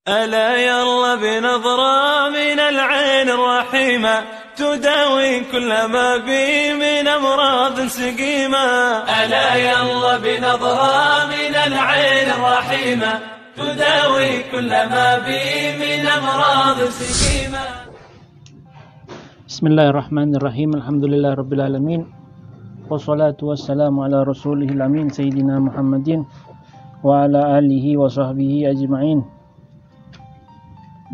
ألا يلا بنظرة من العين الرحيمة تداوي كل ما بي من أمراض سقيمة. ألا يلا بنظرة من العين الرحيمة تداوي كل ما بي من أمراض سقيمة. بسم الله الرحمن الرحيم. الحمد لله رب العالمين والصلاة والسلام على رسوله الأمين سيدنا محمد وعلى آله وصحبه أجمعين.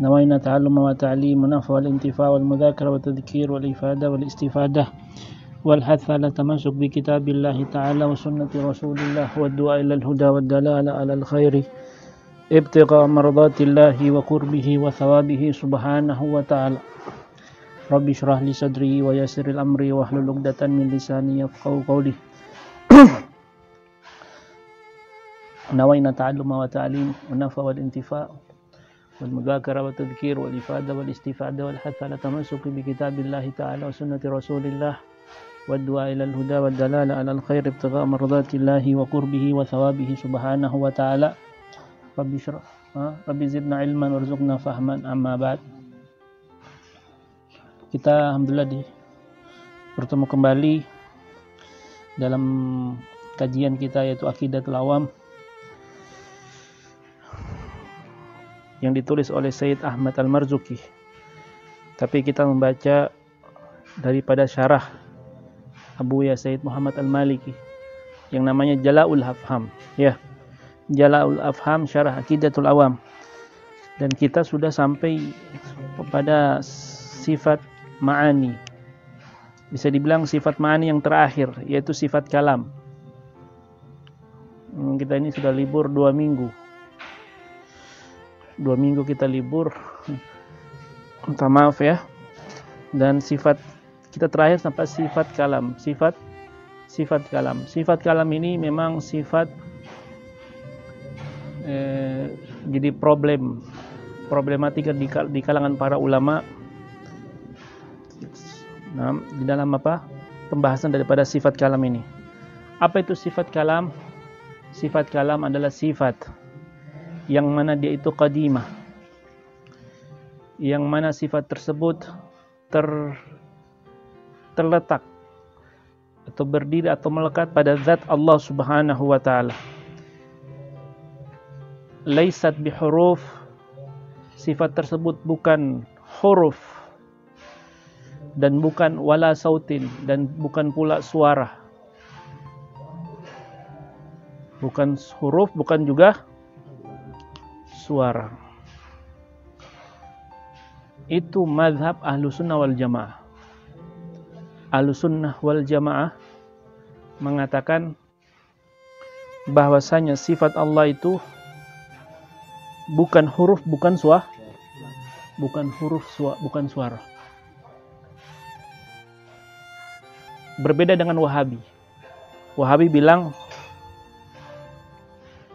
نوينا تعلم وتعليم ونفع والانتفاع والمذاكرة والتذكير والإفادة والاستفادة والحث على التمسك بكتاب الله تعالى وسنة رسول الله والدعاء إلى الهدى والدلالة على الخير ابتغاء مرضات الله وقربه وثوابه سبحانه وتعالى. رب اشرح لي صدري ويسر الأمر واحلل عقدة من لساني يفقهوا قولي. نوينا تعلم وتعليم ونفع والانتفاع والمذاكرة والتذكير والإفادة والاستفادة والحث على التمسك بكتاب الله تعالى وسنة رسول الله والدعاء إلى الهدى والدلالة على الخير ابتغاء مرضات الله وقربه وثوابه سبحانه وتعالى. رب زدنا علما وارزقنا فهما. أما بعد, kita alhamdulillah bertemu kembali dalam kajian kita yaitu Aqidatul Awam yang ditulis oleh Sayyid Ahmad Al-Marzuki. Tapi kita membaca daripada syarah Abu Ya Sayyid Muhammad Al-Maliki yang namanya Jala'ul Afham. Ya, Jala'ul Afham syarah Aqidatul Awam. Dan kita sudah sampai pada sifat ma'ani. Bisa dibilang sifat ma'ani yang terakhir, yaitu sifat kalam. Kita ini sudah libur 2 minggu. 2 minggu kita libur, minta maaf ya. Dan sifat kita terakhir sampai sifat kalam. Sifat kalam. Sifat kalam ini memang sifat jadi problematika di kalangan para ulama. Nah, di dalam pembahasan daripada sifat kalam ini. Apa itu sifat kalam? Sifat kalam adalah sifat yang mana dia itu qadimah, yang mana sifat tersebut terletak atau berdiri atau melekat pada zat Allah Subhanahu wa taala. Laisat bihuruf, sifat tersebut bukan huruf dan bukan wala sautin dan bukan pula suara. Bukan huruf, bukan juga suara. Itu mazhab Ahlussunnah wal Jamaah. Ahlussunnah wal Jamaah mengatakan bahwasanya sifat Allah itu bukan huruf, bukan suara. Berbeda dengan Wahabi. Wahabi bilang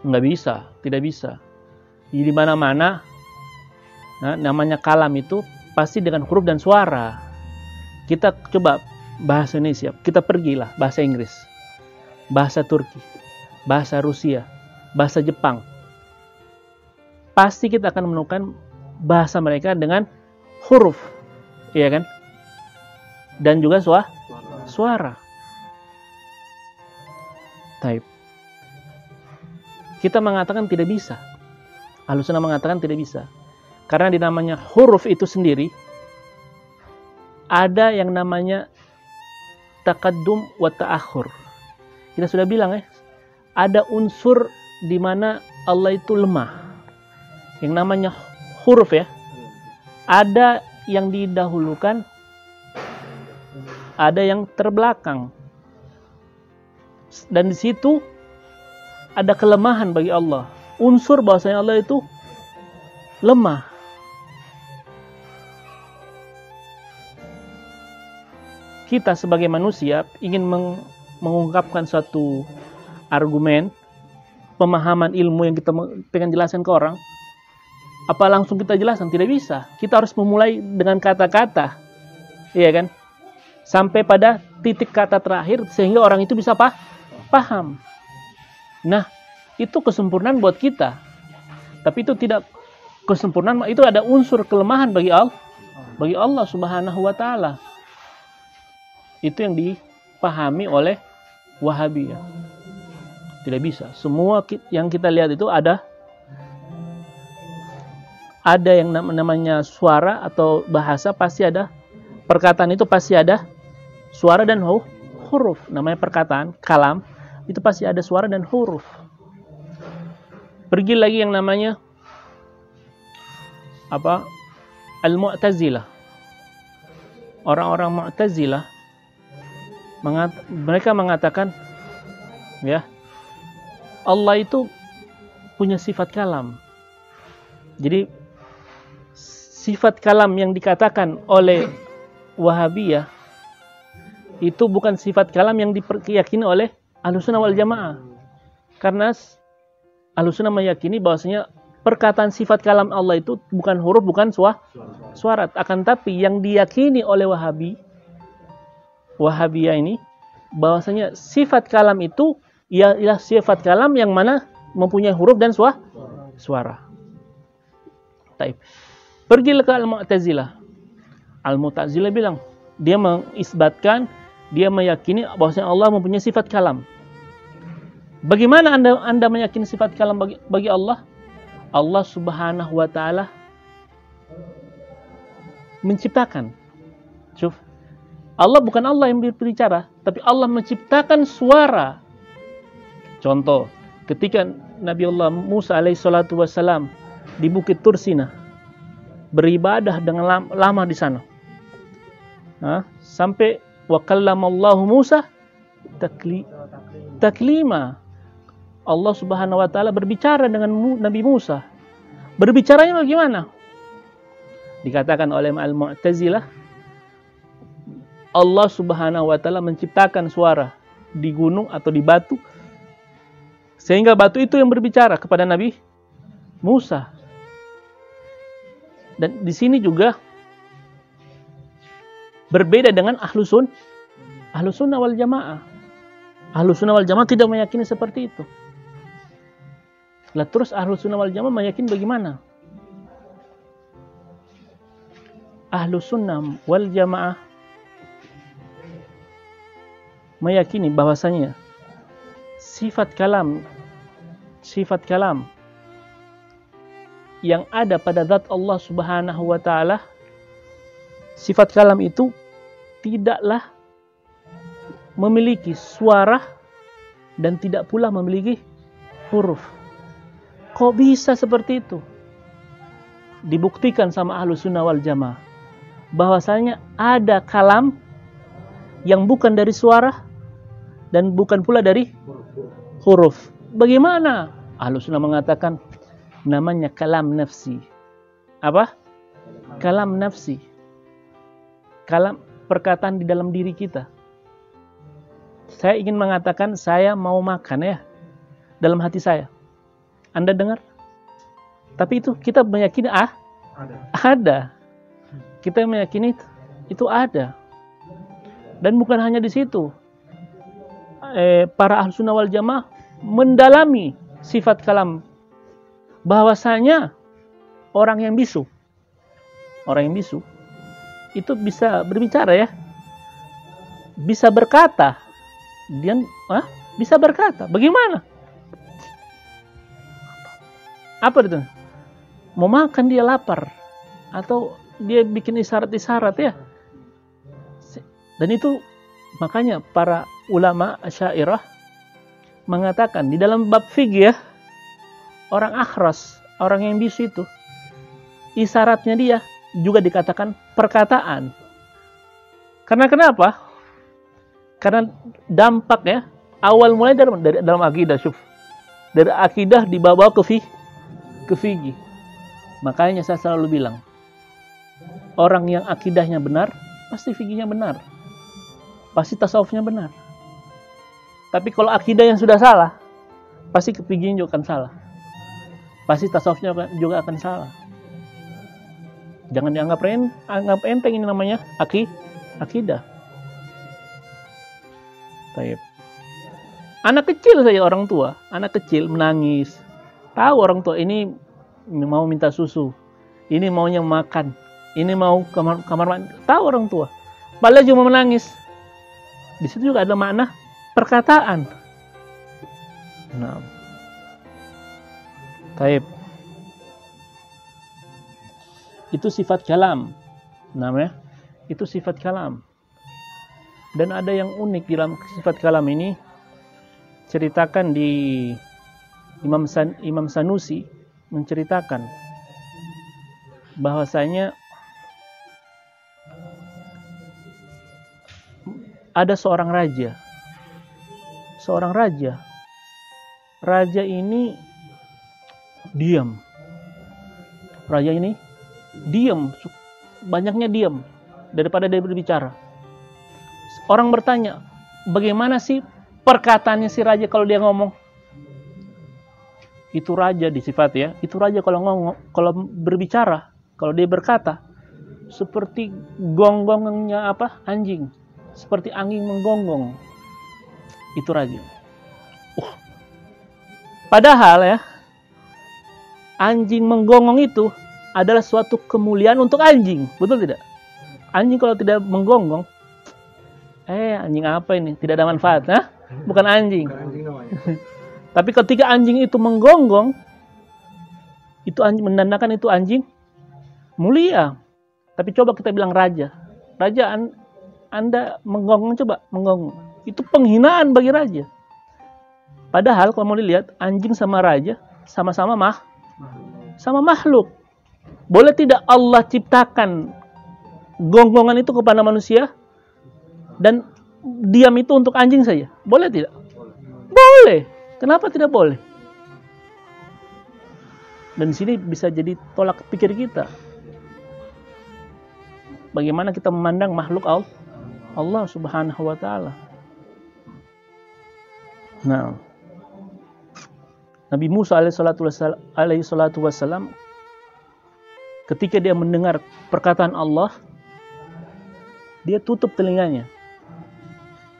nggak bisa, tidak bisa. Di mana-mana namanya kalam itu pasti dengan huruf dan suara. Kita coba bahasa Indonesia, kita pergilah bahasa Inggris, bahasa Turki, bahasa Rusia, bahasa Jepang. Pasti kita akan menemukan bahasa mereka dengan huruf, iya kan? Dan juga suara. Type. Kita mengatakan tidak bisa. Ahlussunnah mengatakan tidak bisa. Karena di namanya huruf itu sendiri ada yang namanya taqaddum wa ta'akhur. Kita sudah bilang ada unsur di mana Allah itu lemah. Yang namanya huruf ya. Ada yang didahulukan, ada yang terbelakang. Dan di situ ada kelemahan bagi Allah. Unsur bahwasanya Allah itu lemah. Kita sebagai manusia ingin mengungkapkan suatu argumen, pemahaman ilmu yang kita pengen jelaskan ke orang. Apa langsung kita jelaskan? Tidak bisa. Kita harus memulai dengan kata-kata. Iya kan? Sampai pada titik kata terakhir sehingga orang itu bisa paham. Nah, itu kesempurnaan buat kita. Tapi itu tidak kesempurnaan itu ada unsur kelemahan bagi Allah Subhanahu wa taala. Itu yang dipahami oleh Wahabiyah. Tidak bisa. Semua yang kita lihat itu ada yang namanya suara atau bahasa, pasti ada perkataan, itu pasti ada suara dan huruf. Namanya perkataan, kalam, itu pasti ada suara dan huruf. Pergi lagi yang namanya Al-Mu'tazilah. Orang-orang Mu'tazilah mereka mengatakan, ya, Allah itu punya sifat kalam. Jadi sifat kalam yang dikatakan oleh Wahabiyah itu bukan sifat kalam yang diyakini oleh Ahlussunnah wal Jamaah. Karena Ahlussunnah meyakini bahwasanya perkataan sifat kalam Allah itu bukan huruf, bukan suara. Akan tapi yang diyakini oleh Wahabiyah ini bahwasanya sifat kalam itu ialah sifat kalam yang mana mempunyai huruf dan suara. Taib. Pergi ke Al-Mu'tazilah. Al-Mu'tazilah bilang, dia mengisbatkan, dia meyakini bahwasanya Allah mempunyai sifat kalam. Bagaimana Anda meyakini sifat kalam bagi Allah? Allah Subhanahu wa taala menciptakan. Syuf. Allah bukan Allah yang berbicara, tapi Allah menciptakan suara. Contoh, ketika Nabi Allah Musa alaihissalatu wassalam di Bukit Tursina beribadah dengan lama di sana, sampai wa kallamallahu Musa taklima. Allah Subhanahu wa taala berbicara dengan Nabi Musa. Berbicaranya bagaimana? Dikatakan oleh Al-Mu'tazilah, Allah Subhanahu wa taala menciptakan suara di gunung atau di batu, sehingga batu itu yang berbicara kepada Nabi Musa. Dan di sini juga berbeda dengan Ahlussunnah wal Jamaah. Ahlussunnah wal Jamaah tidak meyakini seperti itu. Lah terus Ahlussunnah wal Jamaah meyakini bagaimana? Ahlussunnah wal Jamaah meyakini bahwasanya sifat kalam yang ada pada zat Allah Subhanahu wa taala, sifat kalam itu tidaklah memiliki suara dan tidak pula memiliki huruf. Kok bisa seperti itu? Dibuktikan sama Ahlussunnah wal Jamaah bahwasanya ada kalam yang bukan dari suara dan bukan pula dari huruf. Bagaimana? Ahlussunnah mengatakan namanya kalam nafsi. Apa? Kalam nafsi. Kalam, perkataan di dalam diri kita. Saya ingin mengatakan saya mau makan, ya, dalam hati saya. Anda dengar? Tapi itu kita meyakini ada. Kita meyakini itu ada. Dan bukan hanya di situ. Para Ahlussunnah wal Jamaah mendalami sifat kalam, bahwasanya orang yang bisu itu bisa berbicara, ya, bisa berkata. Dia bisa berkata. Bagaimana? Apa itu? Mau makan, dia lapar, atau dia bikin isyarat-isyarat, ya. Dan itu makanya para ulama Asy'ariyah mengatakan di dalam bab fikih, ya, orang akhras, orang yang bisu itu, isyaratnya dia juga dikatakan perkataan. Karena kenapa? Karena dampak, ya, awal mulai dari dalam akidah, syuf. Dari akidah dibawa ke fikih. Makanya saya selalu bilang, orang yang akidahnya benar, pasti fikihnya benar. Pasti tasawufnya benar. Tapi kalau akidah yang sudah salah, pasti fikihnya juga akan salah. Pasti tasawufnya juga akan salah. Jangan dianggap enteng, ini namanya akidah. Taib. Anak kecil saja, orang tua, anak kecil menangis. Tahu orang tua ini mau minta susu, ini maunya makan, ini mau kamar mandi. Tahu orang tua. Padahal cuma menangis. Di situ juga ada makna perkataan. Nah, taib. Itu sifat kalam, namanya. Itu sifat kalam. Dan ada yang unik dalam sifat kalam ini, ceritakan di Imam Sanusi menceritakan bahwasanya ada seorang raja. Raja ini diam. Banyaknya diam daripada dia berbicara. Orang bertanya, bagaimana sih perkataannya si raja kalau dia ngomong? Itu raja disifat ya. Itu raja kalau ngomong, kalau berbicara, kalau dia berkata, seperti gonggongnya anjing, seperti angin menggonggong. Itu raja. Padahal ya, anjing menggonggong itu adalah suatu kemuliaan untuk anjing, betul tidak? Anjing kalau tidak menggonggong, anjing apa ini? Tidak ada manfaat, bukan anjing. Tapi ketika anjing itu menggonggong, itu anjing menandakan itu anjing mulia. Tapi coba kita bilang raja, Anda menggonggong, coba menggonggong, itu penghinaan bagi raja. Padahal kalau mau dilihat, anjing sama raja sama-sama makhluk. Boleh tidak Allah ciptakan gonggongan itu kepada manusia dan diam itu untuk anjing saja? Boleh tidak? Boleh. Kenapa tidak boleh? Dan di sini bisa jadi tolak pikir kita. Bagaimana kita memandang makhluk Allah Subhanahu wa taala. Nah, Nabi Musa alaihi salatu wassalam ketika dia mendengar perkataan Allah, dia tutup telinganya.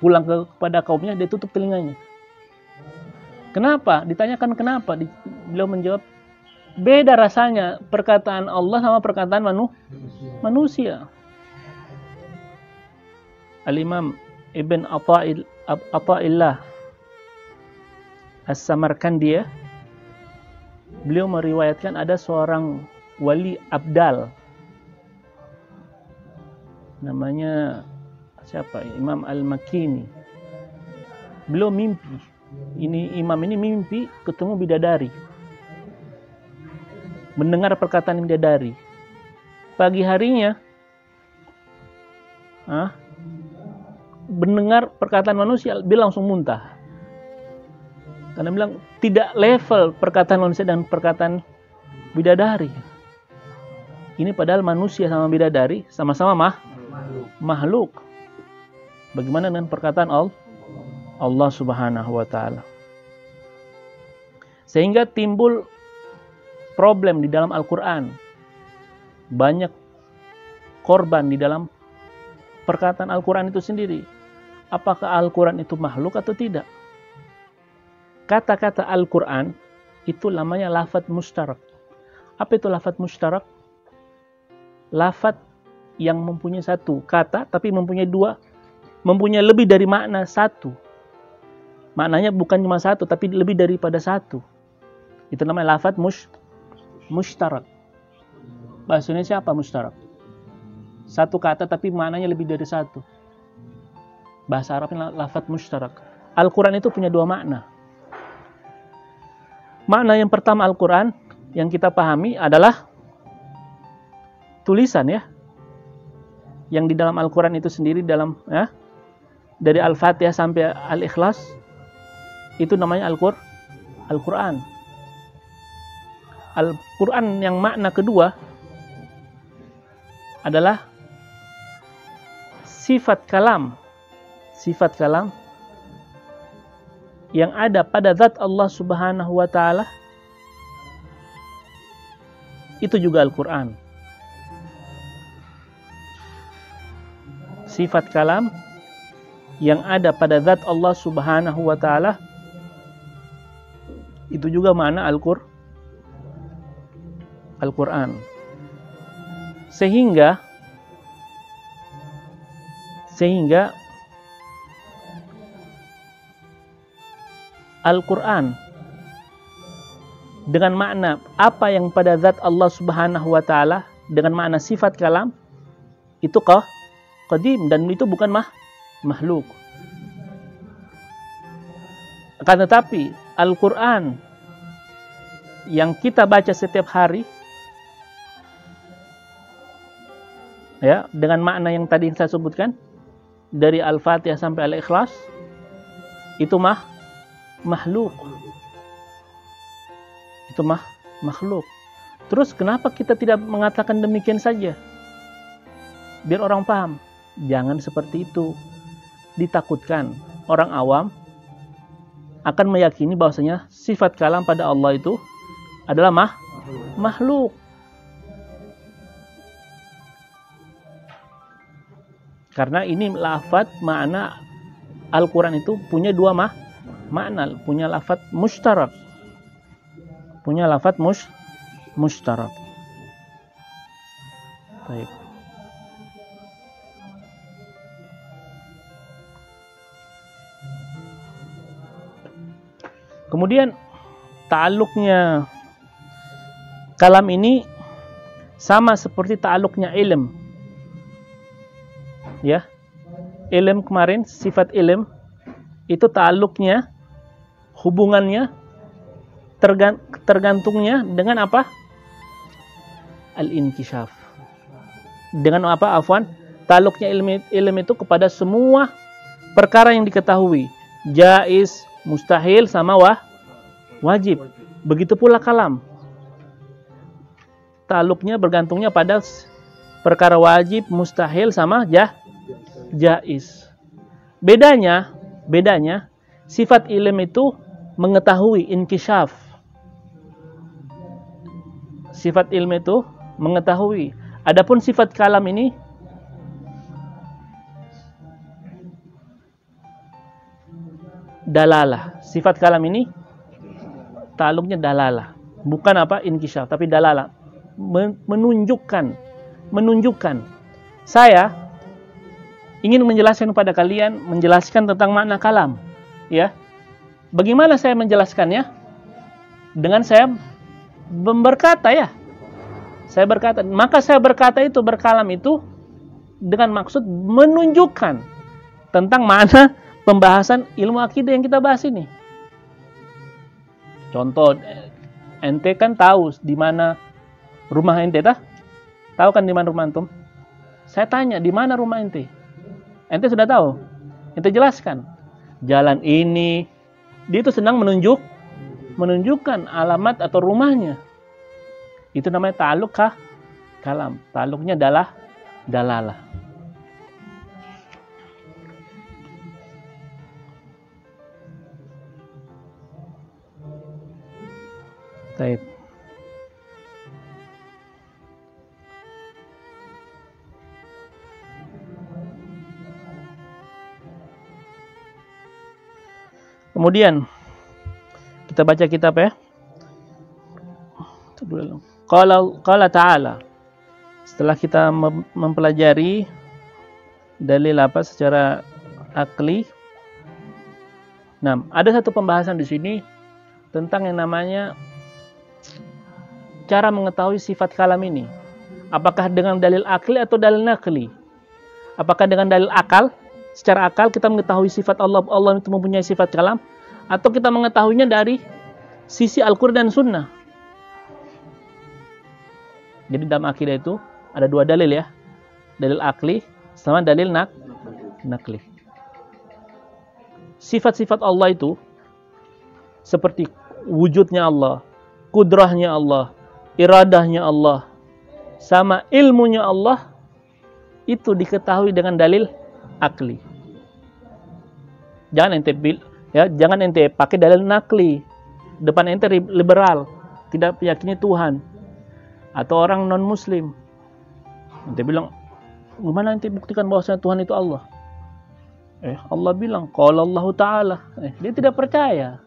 Pulang kepada kaumnya, dia tutup telinganya. Kenapa? Ditanyakan kenapa? Beliau menjawab, beda rasanya perkataan Allah sama perkataan manusia. Al-Imam Ibn Atha'illah As-Samarkandi, beliau meriwayatkan ada seorang wali abdal, namanya siapa? Imam Al-Makini. Beliau mimpi. Imam ini mimpi ketemu bidadari. Mendengar perkataan bidadari. Pagi harinya mendengar perkataan manusia, dia langsung muntah. Karena bilang tidak level perkataan manusia dan perkataan bidadari. Ini padahal manusia sama bidadari sama-sama makhluk. Bagaimana dengan perkataan Allah Subhanahu wa taala? Sehingga timbul problem di dalam Al-Qur'an. Banyak korban di dalam perkataan Al-Qur'an itu sendiri. Apakah Al-Qur'an itu makhluk atau tidak? Kata-kata Al-Qur'an itu namanya lafadz mustarak. Apa itu lafadz mustarak? Lafadz yang mempunyai satu kata tapi mempunyai lebih dari makna satu. Maknanya bukan cuma satu tapi lebih daripada satu. Itu namanya lafadz mustarak. Bahasa Indonesia apa mustarak? Satu kata tapi maknanya lebih dari satu. Bahasa Arabnya lafadz mustarak. Al-Qur'an itu punya dua makna. Makna yang pertama Al-Qur'an yang kita pahami adalah tulisan ya. Yang di dalam Al-Qur'an itu sendiri dalam dari Al-Fatihah sampai Al-Ikhlas itu namanya Al-Qur'an. Al-Qur'an yang makna kedua adalah sifat kalam yang ada pada zat Allah Subhanahu wa taala, itu juga Al-Qur'an. Sifat kalam yang ada pada zat Allah Subhanahu wa taala, itu juga makna Al-Quran. Sehingga Al-Quran dengan makna apa yang pada zat Allah Subhanahu wa Ta'ala, dengan makna sifat kalam, itu qadim, dan itu bukan makhluk. Akan tetapi Al-Quran yang kita baca setiap hari, ya, dengan makna yang tadi saya sebutkan, dari Al-Fatihah sampai Al-Ikhlas, itu makhluk. Itu makhluk. Terus kenapa kita tidak mengatakan demikian saja? Biar orang paham. Jangan seperti itu. Ditakutkan orang awam akan meyakini bahwasanya sifat kalam pada Allah itu adalah makhluk. Karena ini lafaz makna Al-Quran itu punya dua makna, punya lafaz mustarak. Punya lafaz mustarak. Baik. Kemudian ta'alluqnya kalam ini sama seperti ta'alluqnya ilm. Ya. Ilm kemarin, sifat ilm itu ta'alluqnya, hubungannya, tergantungnya dengan apa? Al-inkishaf. Dengan apa? Afwan. Ta'alluqnya ilm itu kepada semua perkara yang diketahui. Jaiz, mustahil, sama wajib. Begitu pula kalam. Ta'alluqnya bergantungnya pada perkara wajib, mustahil, sama jaiz. Bedanya sifat ilm itu mengetahui, inkishaf. Sifat ilm itu mengetahui. Adapun sifat kalam ini dalalah. Sifat kalam ini ta'alluqnya dalalah. Bukan apa? Inkishaf, tapi dalalah. Menunjukkan. Saya ingin menjelaskan kepada kalian, menjelaskan tentang makna kalam. Ya. Bagaimana saya menjelaskannya? Dengan saya berkata, ya. Saya berkata, maka saya berkata itu, berkalam itu dengan maksud menunjukkan tentang makna pembahasan ilmu akidah yang kita bahas ini. Contoh, ente kan tahu di mana rumah ente, tah? Tahu kan di mana rumah antum? Saya tanya, di mana rumah ente? Ente sudah tahu. Ente jelaskan. Jalan ini. Dia itu senang menunjukkan alamat atau rumahnya. Itu namanya ta'alluq kalam. Ta'alluqnya dalalah. Baik. Kemudian kita baca kitab, ya. Qala ta'ala. Setelah kita mempelajari dalil apa secara akli. Nah, ada satu pembahasan di sini tentang yang namanya cara mengetahui sifat kalam ini. Apakah dengan dalil akli atau dalil nakli? Apakah dengan dalil akal? Secara akal kita mengetahui sifat Allah itu mempunyai sifat kalam, atau kita mengetahuinya dari sisi Al-Quran dan Sunnah. Jadi dalam akidah itu ada dua dalil, ya. Dalil akli sama dalil nakli. Sifat-sifat Allah itu seperti wujudnya Allah, kudrahnya Allah, iradahnya Allah, sama ilmunya Allah, itu diketahui dengan dalil akli. Jangan ente pakai dalil nakli. Depan ente liberal, tidak meyakini Tuhan, atau orang non muslim. Ente bilang, gimana ente buktikan bahwasanya Tuhan itu Allah? Allah bilang, qala Allah Ta'ala. Dia tidak percaya.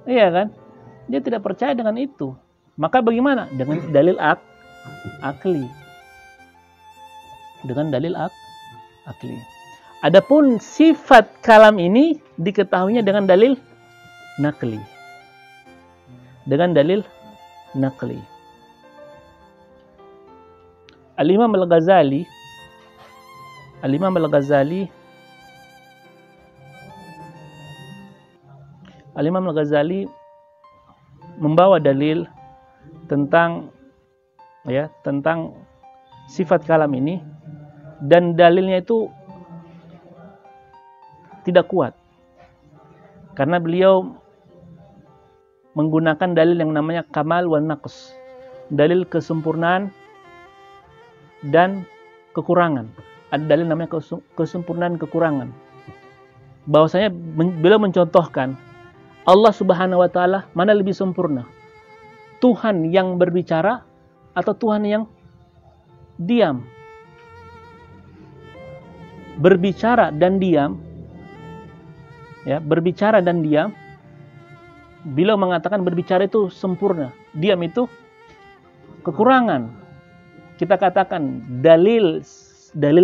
Iya kan? Dia tidak percaya dengan itu. Maka bagaimana? Dengan dalil akli. Dengan dalil akli. Adapun sifat kalam ini diketahuinya dengan dalil nakli. Dengan dalil nakli. Al-Imam Al-Ghazali membawa dalil tentang sifat kalam ini, dan dalilnya itu tidak kuat karena beliau menggunakan dalil yang namanya kamal wal naqs, dalil kesempurnaan dan kekurangan. Ada dalil namanya kesempurnaan kekurangan. Bahwasanya beliau mencontohkan Allah Subhanahu wa taala mana lebih sempurna? Tuhan yang berbicara atau Tuhan yang diam? Berbicara dan diam. Ya, berbicara dan diam. Beliau mengatakan berbicara itu sempurna, diam itu kekurangan. Kita katakan dalil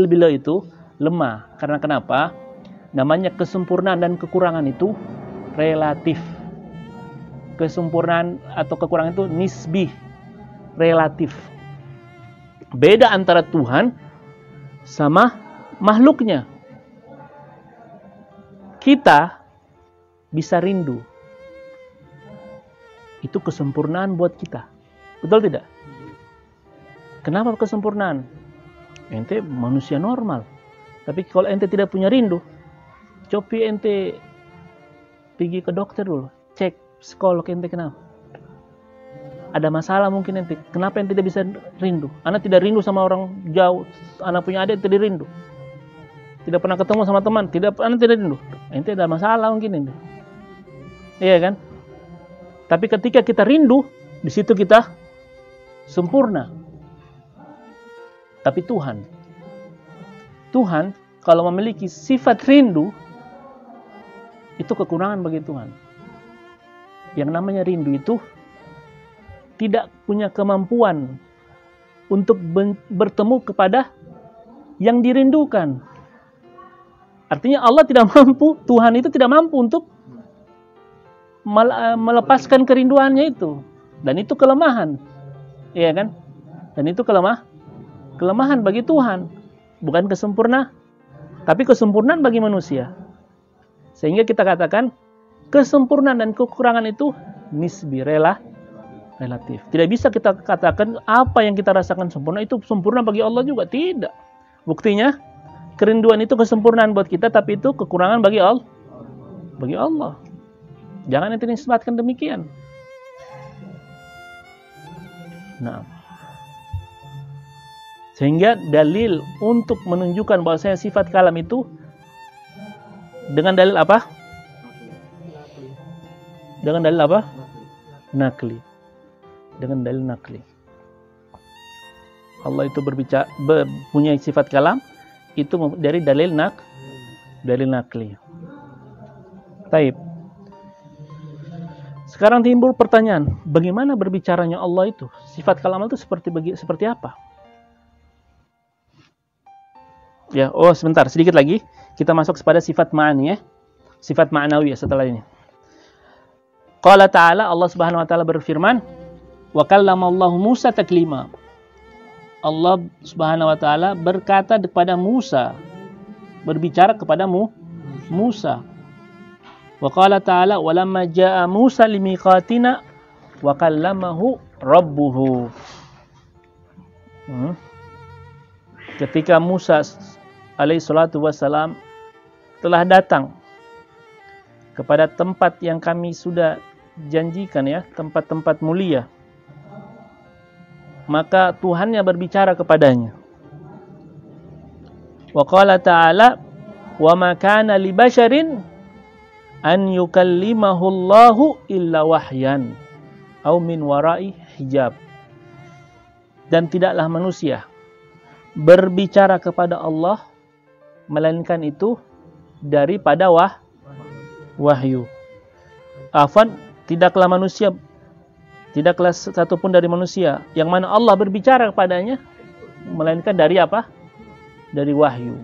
beliau itu lemah. Karena kenapa? Namanya kesempurnaan dan kekurangan itu relatif. Kesempurnaan atau kekurangan itu nisbi, relatif. Beda antara Tuhan sama makhluknya. Kita bisa rindu. Itu kesempurnaan buat kita. Betul tidak? Kenapa kesempurnaan? Ente manusia normal. Tapi kalau ente tidak punya rindu, coba ente pergi ke dokter dulu. Cek psikolog ente kenapa. Ada masalah mungkin ente. Kenapa ente tidak bisa rindu? Anak tidak rindu sama orang jauh. Anak punya adik tidak rindu. Tidak pernah ketemu sama teman. Anak tidak rindu. Ente ada masalah mungkin ente. Iya kan? Tapi ketika kita rindu, di situ kita sempurna. Tapi Tuhan kalau memiliki sifat rindu, itu kekurangan bagi Tuhan. Yang namanya rindu itu tidak punya kemampuan untuk bertemu kepada yang dirindukan. Artinya Allah tidak mampu, Tuhan itu tidak mampu untuk melepaskan kerinduannya itu. Dan itu kelemahan. Iya kan? Dan itu kelemahan bagi Tuhan, bukan kesempurnaan, tapi kesempurnaan bagi manusia. Sehingga kita katakan kesempurnaan dan kekurangan itu nisbi, relatif. Tidak bisa kita katakan apa yang kita rasakan sempurna itu sempurna bagi Allah juga, tidak. Buktinya kerinduan itu kesempurnaan buat kita, tapi itu kekurangan bagi Allah. Jangan ente nisbatkan demikian. Nah, sehingga dalil untuk menunjukkan bahwasanya sifat kalam itu dengan dalil apa? Dengan dalil apa? Nakli. Dengan dalil nakli. Allah itu berbicara, punya sifat kalam itu dari dalil nakli. Taib. Sekarang timbul pertanyaan, bagaimana berbicaranya Allah itu? Sifat kalam itu seperti apa? Ya, sebentar, sedikit lagi kita masuk kepada sifat ma'ani ya. Sifat ma'nawi ya setelah ini. Qala ta'ala, Allah Subhanahu wa taala berfirman, wa kallamallahu Musa taklima. Allah Subhanahu wa taala berkata kepada Musa, berbicara kepada Musa. Wa qala ta'ala, walamma jaa Musa limiqatina wa kallamahu rabbuhu. Ketika Musa alaihi salatu wassalam telah datang kepada tempat yang kami sudah janjikan ya, tempat-tempat mulia, maka Tuhannya berbicara kepadanya. Wa qala ta'ala, wa ma kana li basharin an yukallimahu Allahu illa wahyan au min wara'i hijab. Dan tidaklah manusia berbicara kepada Allah melainkan itu daripada wahyu. Tidaklah manusia Tidaklah satupun dari manusia yang mana Allah berbicara kepadanya melainkan dari apa? Dari wahyu.